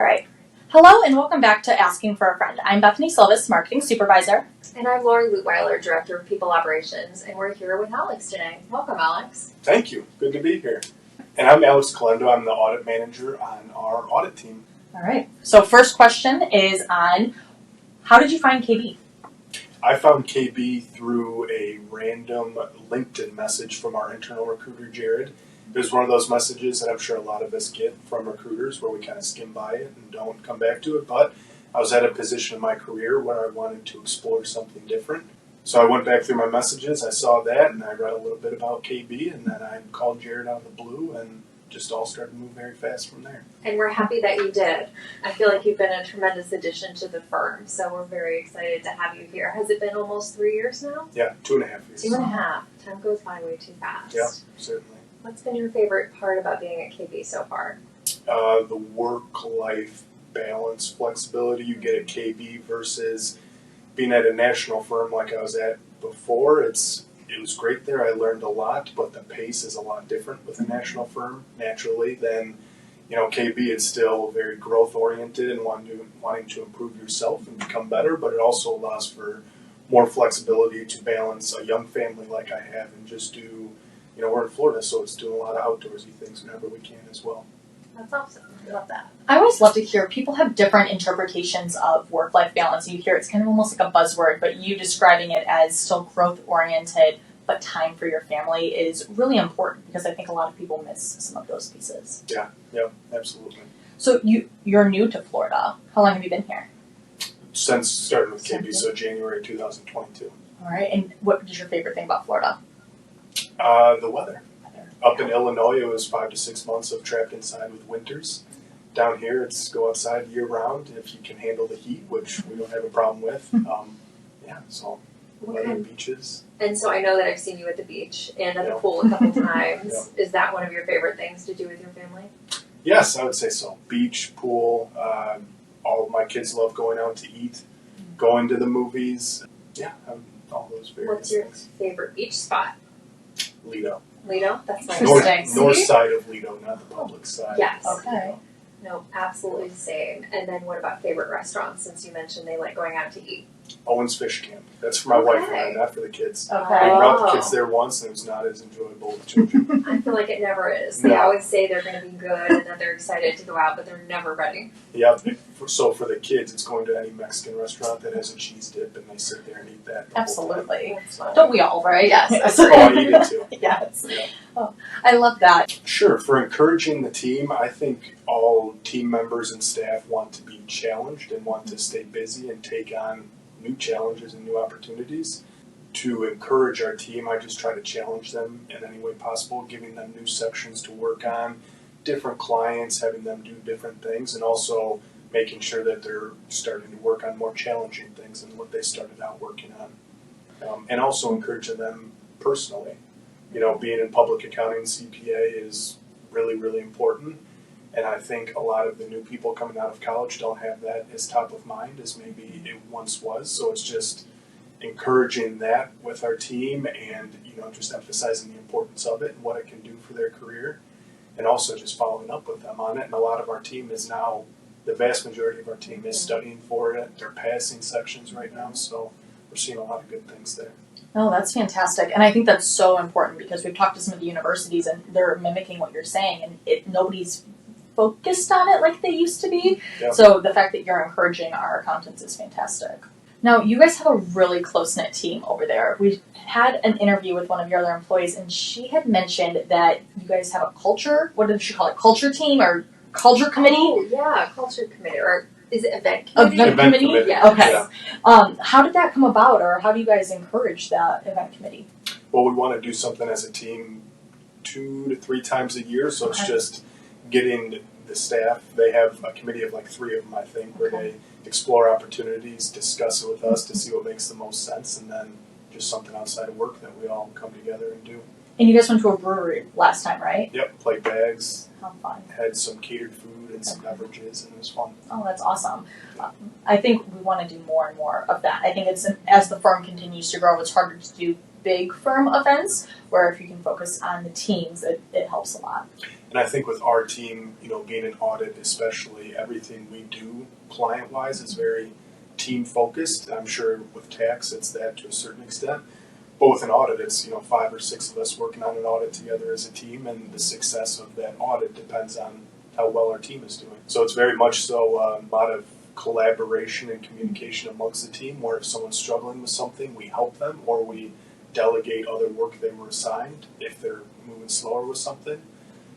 All right. Hello and welcome back to Asking for a Friend. I'm Bethany Silvis, Marketing Supervisor. And I'm Lori Lutweiler, Director of People Operations, and we're here with Alex today. Welcome, Alex. Thank you. Good to be here. And I'm Alex Calendo. I'm the Audit Manager on our audit team. All right. So first question is on how did you find KB? I found KB through a random LinkedIn message from our internal recruiter, Jared. It was one of those messages that I'm sure a lot of us get from recruiters where we kind of skim by it and don't come back to it. But I was at a position in my career where I wanted to explore something different. So I went back through my messages, I saw that, and I read a little bit about KB, and then I called Jared out of the blue, and just all started to move very fast from there. And we're happy that you did. I feel like you've been a tremendous addition to the firm, so we're very excited to have you here. Has it been almost 3 years now? Yeah, 2.5 years. 2.5. Time goes by way too fast. Yeah, certainly. What's been your favorite part about being at KB so far? The work-life balance, flexibility you get at KB versus being at a national firm like I was at before. It was great there. I learned a lot, but the pace is a lot different with a national firm naturally than KB. It's still very growth-oriented and wanting to improve yourself and become better, but it also allows for more flexibility to balance a young family like I have and just do. We're in Florida, so it's doing a lot of outdoorsy things whenever we can as well. That's awesome. I love that. I always love to hear people have different interpretations of work-life balance. You hear it's kind of almost like a buzzword, but you describing it as still growth-oriented, but time for your family is really important because I think a lot of people miss some of those pieces. Yeah, absolutely. So you're new to Florida. How long have you been here? Since starting with KB, so January 2022. All right, and what is your favorite thing about Florida? The weather. Up in Illinois, it was 5 to 6 months of trapped inside with winters. Down here, it's go outside year round if you can handle the heat, which we don't have a problem with. So weather, beaches. And so I know that I've seen you at the beach and at the pool a couple times. Is that one of your favorite things to do with your family? Yes, I would say so. Beach, pool. All of my kids love going out to eat, going to the movies. Yeah, all those various What's your things. favorite beach spot? Lido. Lido? That's nice. North side of Lido, not the public side. Yes. Okay. No, absolutely the same. And then what about favorite restaurants, since you mentioned they like going out to eat? Owen's Fish Camp. That's for my wife and I, not for the kids. Okay. We brought the kids there once and it was not as enjoyable with children. I feel like it never is. They always say they're going to be good and that they're excited to go out, but they're never ready. Yeah, so for the kids, it's going to any Mexican restaurant that has a cheese dip and they sit there and eat that. Absolutely. Don't we all, right? Yes. Oh, I eat it too. Yes. Yeah. Oh, I love that. Sure. For encouraging the team, I think all team members and staff want to be challenged and want to stay busy and take on new challenges and new opportunities. To encourage our team, I just try to challenge them in any way possible, giving them new sections to work on, different clients, having them do different things, and also making sure that they're starting to work on more challenging things than what they started out working on. And also encouraging them personally. Being in public accounting, CPA is really, really important. And I think a lot of the new people coming out of college don't have that as top of mind as maybe it once was. So it's just encouraging that with our team and, just emphasizing the importance of it and what it can do for their career. And also just following up with them on it. And a lot of our team is now, the vast majority of our team is studying for it. They're passing sections right now. So we're seeing a lot of good things there. Oh, that's fantastic. And I think that's so important because we've talked to some of the universities and they're mimicking what you're saying and nobody's focused on it like they used to be. Yep. So the fact that you're encouraging our accountants is fantastic. Now, you guys have a really close-knit team over there. We had an interview with one of your other employees and she had mentioned that you guys have a culture, what did she call it, culture team or culture committee? Oh, yeah, culture committee. Or is it event committee? Event committee? Yeah. Okay. Yeah. How did that come about or how do you guys encourage that event committee? Well, we want to do something as a team 2 to 3 times a year. So it's just getting the staff. They have a committee of like 3 of them, I think, where they explore opportunities, discuss it with us to see what makes the most sense, and then just something outside of work that we all come together and do. And you guys went to a brewery last time, right? Yep, played bags, How fun. had some catered food and some beverages, and it was fun. Oh, that's awesome. I think we want to do more and more of that. I think it's as the firm continues to grow, it's harder to do big firm events, where if you can focus on the teams, it helps a lot. And I think with our team, being an audit especially, everything we do client-wise is very team-focused. I'm sure with tax it's that to a certain extent. But with an audit, it's 5 or 6 of us working on an audit together as a team, and the success of that audit depends on how well our team is doing. So it's very much so a lot of collaboration and communication amongst the team, where if someone's struggling with something, we help them or we delegate other work they were assigned if they're moving slower with something.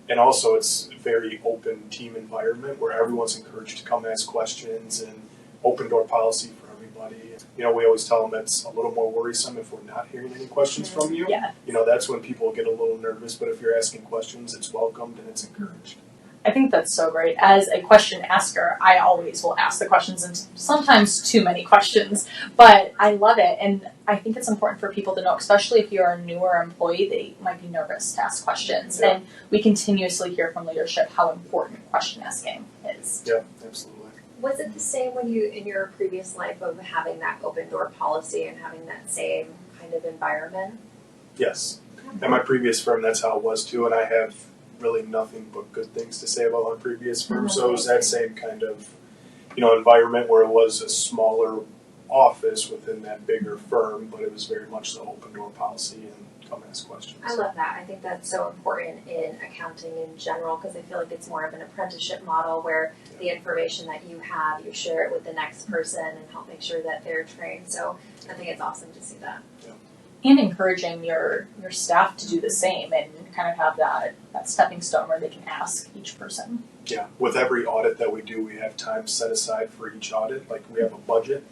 And also it's a very open team environment where everyone's encouraged to come ask questions, and open door policy for everybody. We always tell them it's a little more worrisome if we're not hearing any questions from you. Yeah. That's when people get a little nervous, but if you're asking questions, it's welcomed and it's encouraged. I think that's so great. As a question asker, I always will ask the questions, and sometimes too many questions, but I love it. And I think it's important for people to know, especially if you're a newer employee, they might be nervous to ask questions. Yeah. And we continuously hear from leadership how important question asking is. Yeah, absolutely. Was it the same when you, in your previous life, of having that open door policy and having that same kind of environment? Yes. At my previous firm, that's how it was too, and I have really nothing but good things to say about my previous firm. So it was that same kind of, environment where it was a smaller office within that bigger firm, but it was very much the open door policy and come ask questions. I love that. I think that's so important in accounting in general, because I feel like it's more of an apprenticeship model where the information that you have, you share it with the next person and help make sure that they're trained. So I think it's awesome to see that. And encouraging your staff to do the same and kind of have that stepping stone where they can ask each person. Yeah, with every audit that we do, we have time set aside for each audit. Like we have a budget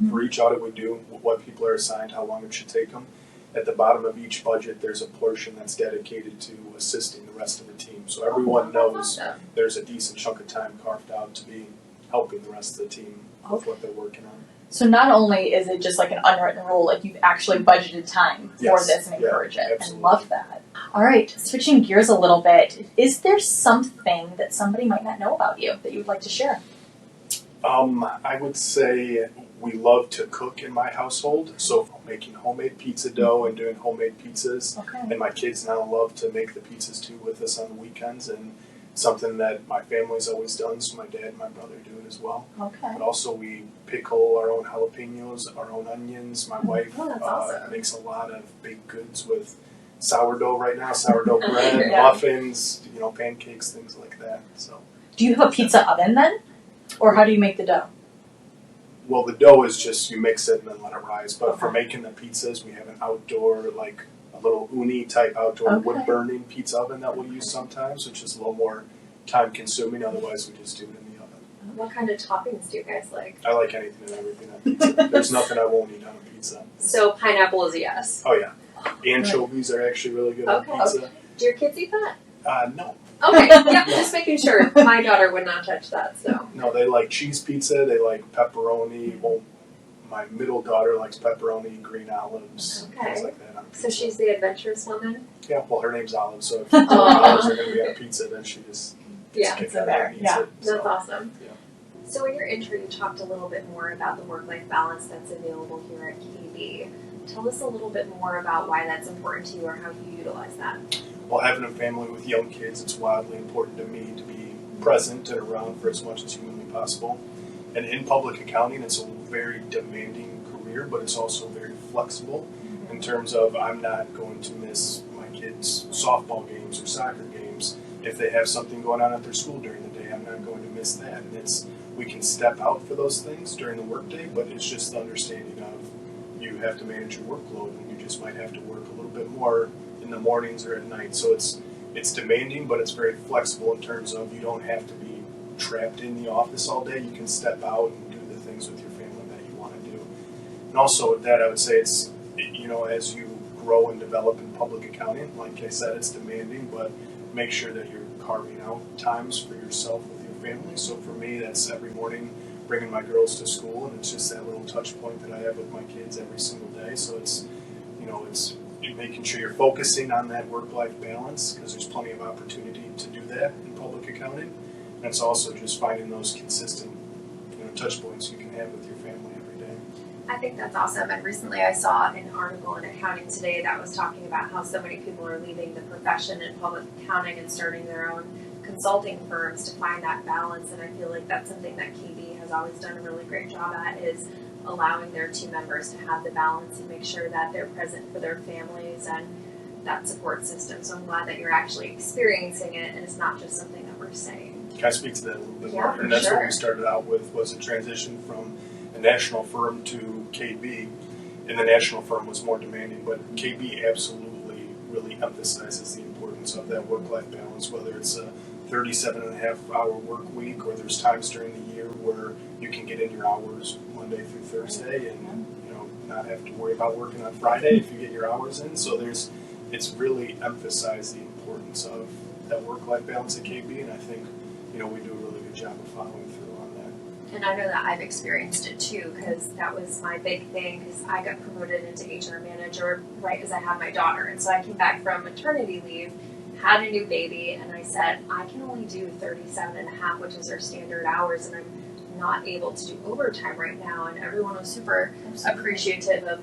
for each audit we do, what people are assigned, how long it should take them. At the bottom of each budget, there's a portion that's dedicated to assisting the rest of the team. So everyone knows there's a decent chunk of time carved out to be helping the rest of the team with what they're working on. So not only is it just like an unwritten rule, like you've actually budgeted time for this and encourage it. Absolutely. I love that. All right, switching gears a little bit, is there something that somebody might not know about you that you would like to share? I would say we love to cook in my household, so making homemade pizza dough and doing homemade pizzas. Okay. And my kids now love to make the pizzas too with us on the weekends, and something that my family's always done, so my dad and my brother do it as well. Okay. But also we pickle our own jalapenos, our own onions. My wife that's awesome. makes a lot of baked goods with sourdough right now, sourdough bread, Yeah. muffins, pancakes, things like that. So. Do you have a pizza oven then? Or how do you make the dough? Well, the dough is just you mix it and then let it rise. But for making the pizzas, we have an outdoor, like a little uni type outdoor wood burning pizza oven that we'll use sometimes, which is a little more time consuming. Otherwise, we just do it in the oven. What kind of toppings do you guys like? I like anything and everything on pizza. There's nothing I won't eat on a pizza. So pineapple is a yes. Oh yeah, anchovies are actually really good on pizza. Do your kids eat that? No. Okay, yeah, just making sure. My daughter would not touch that, so. No, they like cheese pizza. They like pepperoni. Well, my middle daughter likes pepperoni, green olives, things like that on pizza. So she's the adventurous woman? Yeah, well, her name's Olive, so if olives are going to be on a pizza, then she just Yeah, gets in there. and eats Yeah. it. So, that's awesome. Yeah. So in your intro, you talked a little bit more about the work-life balance that's available here at KB. Tell us a little bit more about why that's important to you or how you utilize that. Well, having a family with young kids, it's wildly important to me to be present and around for as much as humanly possible. And in public accounting, it's a very demanding career, but it's also very flexible in terms of I'm not going to miss my kids' softball games or soccer games. If they have something going on at their school during the day, I'm not going to miss that. And we can step out for those things during the workday, but it's just the understanding of you have to manage your workload and you just might have to work a little bit more in the mornings or at night. So it's demanding, but it's very flexible in terms of you don't have to be trapped in the office all day. You can step out and do the things with your family that you want to do. And also with that, I would say it's, as you grow and develop in public accounting, like I said, it's demanding, but make sure that you're carving out times for yourself with your family. So for me, that's every morning bringing my girls to school, and it's just that little touch point that I have with my kids every single day. So it's making sure you're focusing on that work-life balance, because there's plenty of opportunity to do that in public accounting. And it's also just finding those consistent touch points you can have with your family every day. I think that's awesome. And recently I saw an article in Accounting Today that was talking about how so many people are leaving the profession in public accounting and starting their own consulting firms to find that balance, and I feel like that's something that KB has always done a really great job at, is allowing their team members to have the balance and make sure that they're present for their families and that support system. So I'm glad that you're actually experiencing it and it's not just something that we're saying. Can I speak to that a little bit Yeah, more? for And that's sure. what we started out with, was a transition from a national firm to KB. And the national firm was more demanding, but KB absolutely really emphasizes the importance of that work-life balance, whether it's a 37.5-hour work week or there's times during the year where you can get in your hours Monday through Thursday and not have to worry about working on Friday if you get your hours in. So it's really emphasized the importance of that work-life balance at KB, and I think we do a really good job of following through on that. And I know that I've experienced it too, because that was my big thing, because I got promoted into HR manager right as I had my daughter. And so I came back from maternity leave, had a new baby, and I said, I can only do 37.5, which is our standard hours, and I'm not able to do overtime right now. And everyone was super appreciative of,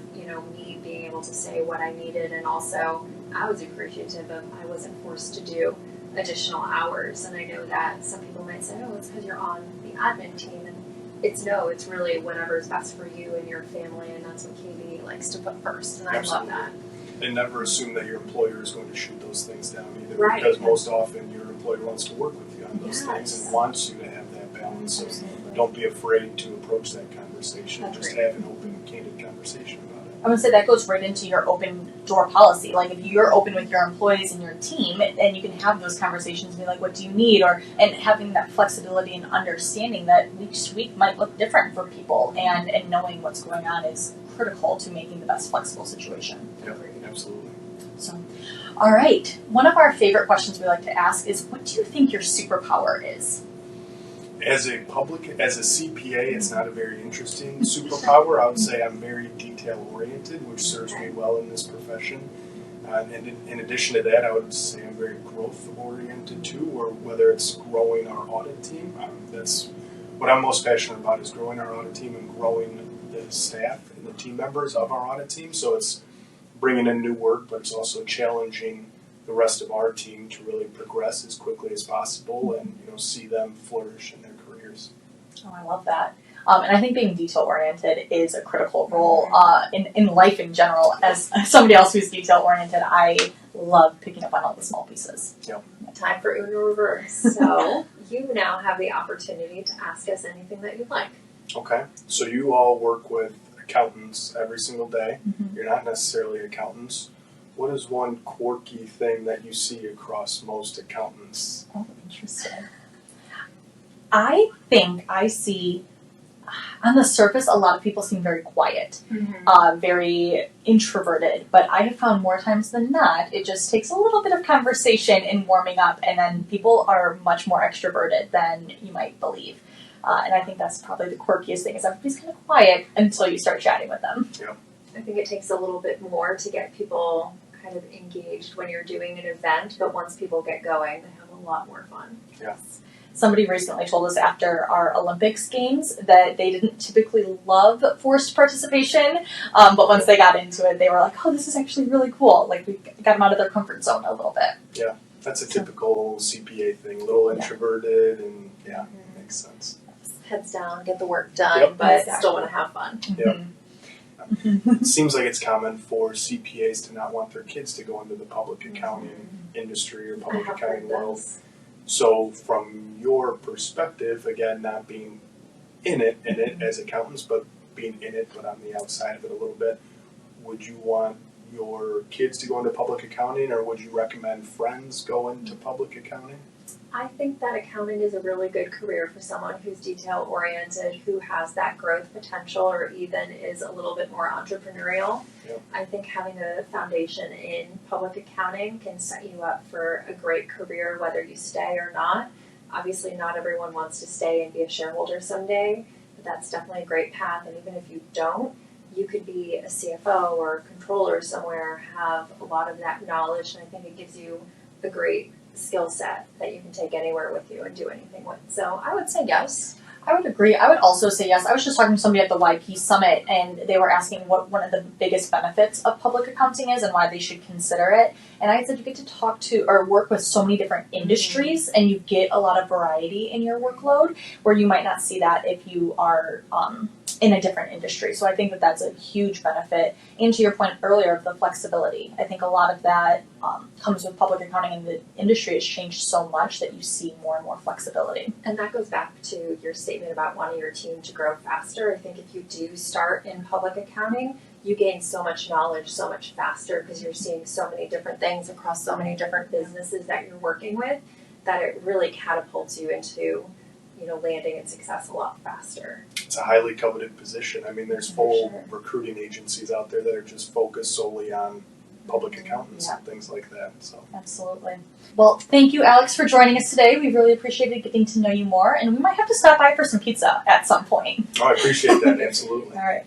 me being able to say what I needed, and also I was appreciative of I wasn't forced to do additional hours. And I know that some people might say, oh, it's because you're on the admin team, and it's really whatever's best for you and your family, and that's what KB likes to put first, and I Absolutely. love that. And never assume that your employer is going to shoot those things down either, Right. because most often your employer wants to work with you on those Yes. things and wants you to have that balance. So Absolutely. don't be afraid to approach that conversation. Just Agreed. have an open, candid conversation about it. I would say that goes right into your open door policy. Like if you're open with your employees and your team, then you can have those conversations and be like, what do you need? And having that flexibility and understanding that week to week might look different for people, and knowing what's going on is critical to making the best flexible situation. Yeah, absolutely. So, all right. One of our favorite questions we like to ask is, what do you think your superpower is? As a CPA, it's not a very interesting superpower. I would say I'm very detail oriented, which serves me well in this profession. And in addition to that, I would say I'm very growth oriented too, or whether it's growing our audit team. That's what I'm most passionate about, is growing our audit team and growing the staff and the team members of our audit team. So it's bringing in new work, but it's also challenging the rest of our team to really progress as quickly as possible and see them flourish in their careers. Oh, I love that. And I think being detail-oriented is a critical role in life in general. As somebody else who's detail-oriented, I love picking up on all the small pieces. Time for Uno Reverse. So you now have the opportunity to ask us anything that you'd like. Okay, so you all work with accountants every single day. Mhm. You're not necessarily accountants. What is one quirky thing that you see across most accountants? Oh, interesting. I think I see, on the surface, a lot of people seem very quiet, very introverted, but I have found more times than not, it just takes a little bit of conversation and warming up, and then people are much more extroverted than you might believe. And I think that's probably the quirkiest thing, is everybody's kind of quiet until you start chatting with them. I think it takes a little bit more to get people kind of engaged when you're doing an event, but once people get going, they have a lot more fun. Yeah. Somebody recently told us after our Olympics games that they didn't typically love forced participation, but once they got into it, they were like, oh, this is actually really cool. Like, we got them out of their comfort zone a little bit. That's a typical CPA thing, a little introverted, and makes sense. Heads down, get the work done, Yep. but Exactly. still want to have fun. It seems like it's common for CPAs to not want their kids to go into the public accounting industry or I public have accounting heard world. this. So from your perspective, again, not being in it as accountants, but being in it but on the outside of it a little bit, would you want your kids to go into public accounting, or would you recommend friends go into public accounting? I think that accounting is a really good career for someone who's detail oriented, who has that growth potential, or even is a little bit more entrepreneurial. Yep. I think having a foundation in public accounting can set you up for a great career, whether you stay or not. Obviously, not everyone wants to stay and be a shareholder someday, but that's definitely a great path. And even if you don't, you could be a CFO or a controller somewhere, have a lot of that knowledge, and I think it gives you a great skill set that you can take anywhere with you and do anything with. So I would say yes. I would agree. I would also say yes. I was just talking to somebody at the YP Summit, and they were asking what one of the biggest benefits of public accounting is and why they should consider it. And I said you get to talk to or work with so many different industries, and you get a lot of variety in your workload where you might not see that if you are in a different industry. So I think that that's a huge benefit. And to your point earlier of the flexibility, I think a lot of that comes with public accounting, and the industry has changed so much that you see more and more flexibility. And that goes back to your statement about wanting your team to grow faster. I think if you do start in public accounting, you gain so much knowledge so much faster because you're seeing so many different things across so many different businesses that you're working with that it really catapults you into, landing and success a lot faster. It's a highly coveted position. I mean, there's full Sure. recruiting agencies out there that are just focused solely on public accountants Yeah. and things like that. So Absolutely. Well, thank you, Alex, for joining us today. We really appreciated getting to know you more, and we might have to stop by for some pizza at some point. I appreciate that, absolutely. All right.